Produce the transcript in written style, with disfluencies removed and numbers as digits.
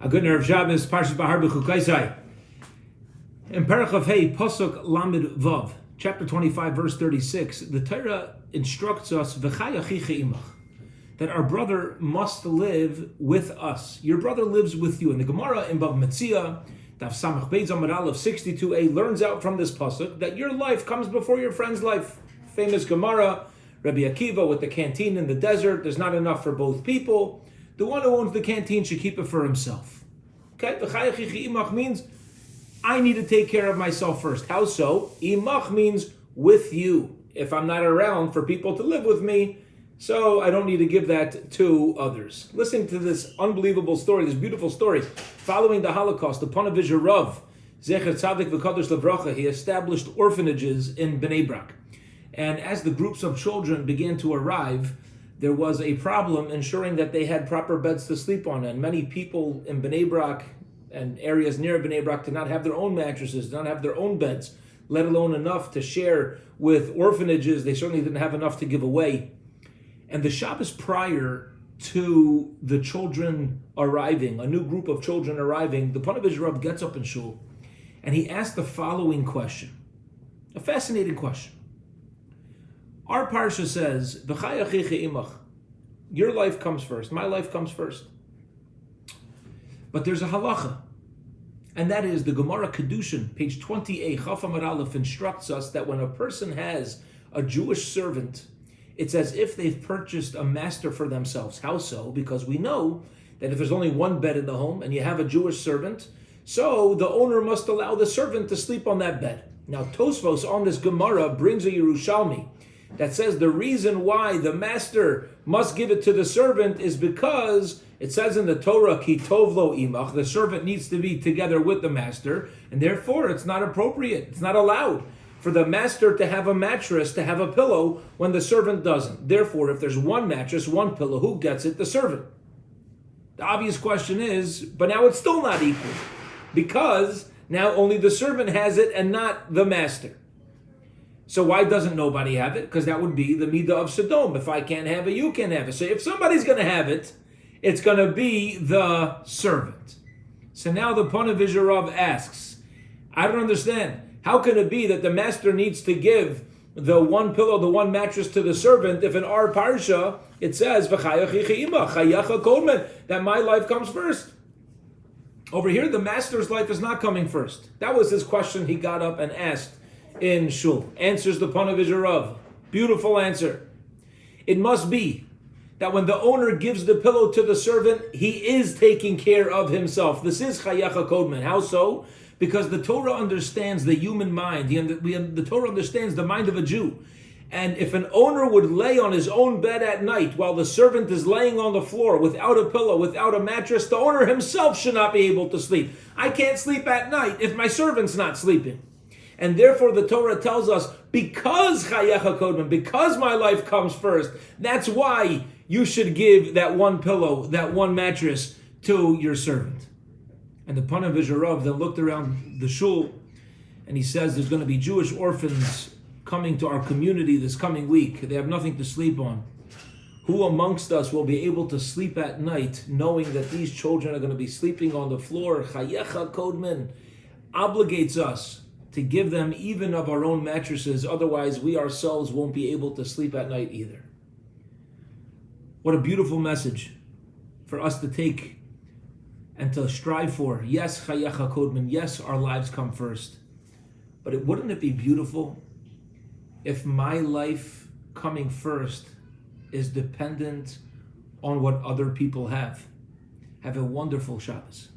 A good nerve Shabbos, Parshas Bahar B'chukaisai. In Paragraph Hey, Pasuk Lamed Vav, chapter 25, verse 36, the Torah instructs us, V'chai achicha imach, that our brother must live with us. Your brother lives with you. And the Gemara in Bava Metzia, Daf Samach Beis Amud Aleph 62a, learns out from this pasuk that your life comes before your friend's life. Famous Gemara, Rabbi Akiva with the canteen in the desert, there's not enough for both people. The one who owns the canteen should keep it for himself. Okay, V'chai achicha imach means I need to take care of myself first. How so? Imach means with you. If I'm not around for people to live with me, so I don't need to give that to others. Listen to this unbelievable story, this beautiful story. Following the Holocaust, the Ponevezher Rav, Zecher Tzadik V'Kadosh Levracha, he established orphanages in Bnei Brak. And as the groups of children began to arrive, there was a problem ensuring that they had proper beds to sleep on. And many people in Bnei Brak and areas near Bnei Brak did not have their own mattresses, did not have their own beds, let alone enough to share with orphanages. They certainly didn't have enough to give away. And the Shabbos prior to the children arriving, a new group of children arriving, the Ponevezher Rav gets up in shul and he asked the following question, a fascinating question. Our parsha says, V'chai achicha imach, your life comes first, my life comes first. But there's a halacha, and that is the Gemara Kedushin, page 28, Chaf Amud Aleph, instructs us that when a person has a Jewish servant, it's as if they've purchased a master for themselves. How so? Because we know that if there's only one bed in the home and you have a Jewish servant, so the owner must allow the servant to sleep on that bed. Now Tosfos on this Gemara brings a Yerushalmi that says the reason why the master must give it to the servant is because it says in the Torah, Ki tov lo imach, the servant needs to be together with the master, and therefore it's not appropriate, it's not allowed for the master to have a mattress, to have a pillow, when the servant doesn't. Therefore, if there's one mattress, one pillow, who gets it? The servant. The obvious question is, but now it's still not equal, because now only the servant has it and not the master. So why doesn't nobody have it? Because that would be the midah of Sodom. If I can't have it, you can't have it. So if somebody's going to have it, it's going to be the servant. So now the Ponevezher Rav asks, I don't understand. How can it be that the master needs to give the one pillow, the one mattress to the servant, if in our parsha it says, V'chai achicha imach, chayacha kodmen, that my life comes first? Over here, the master's life is not coming first. That was his question he got up and asked in shul. Answers the Ponevezher Rav. Beautiful answer. It must be that when the owner gives the pillow to the servant, he is taking care of himself. This is chayacha kodmen. How so? Because the Torah understands the human mind. The Torah understands the mind of a Jew. And if an owner would lay on his own bed at night while the servant is laying on the floor without a pillow, without a mattress, the owner himself should not be able to sleep. I can't sleep at night if my servant's not sleeping. And therefore the Torah tells us, because chayacha kodmen, because my life comes first, that's why you should give that one pillow, that one mattress to your servant. And the Ponevezher Rav then looked around the shul and he says there's going to be Jewish orphans coming to our community this coming week. They have nothing to sleep on. Who amongst us will be able to sleep at night knowing that these children are going to be sleeping on the floor? Chayecha kodmen obligates us to give them even of our own mattresses. Otherwise, we ourselves won't be able to sleep at night either. What a beautiful message for us to take and to strive for. Yes, chayecha kodmen. Yes, our lives come first. But wouldn't it be beautiful if my life coming first is dependent on what other people have? Have a wonderful Shabbos.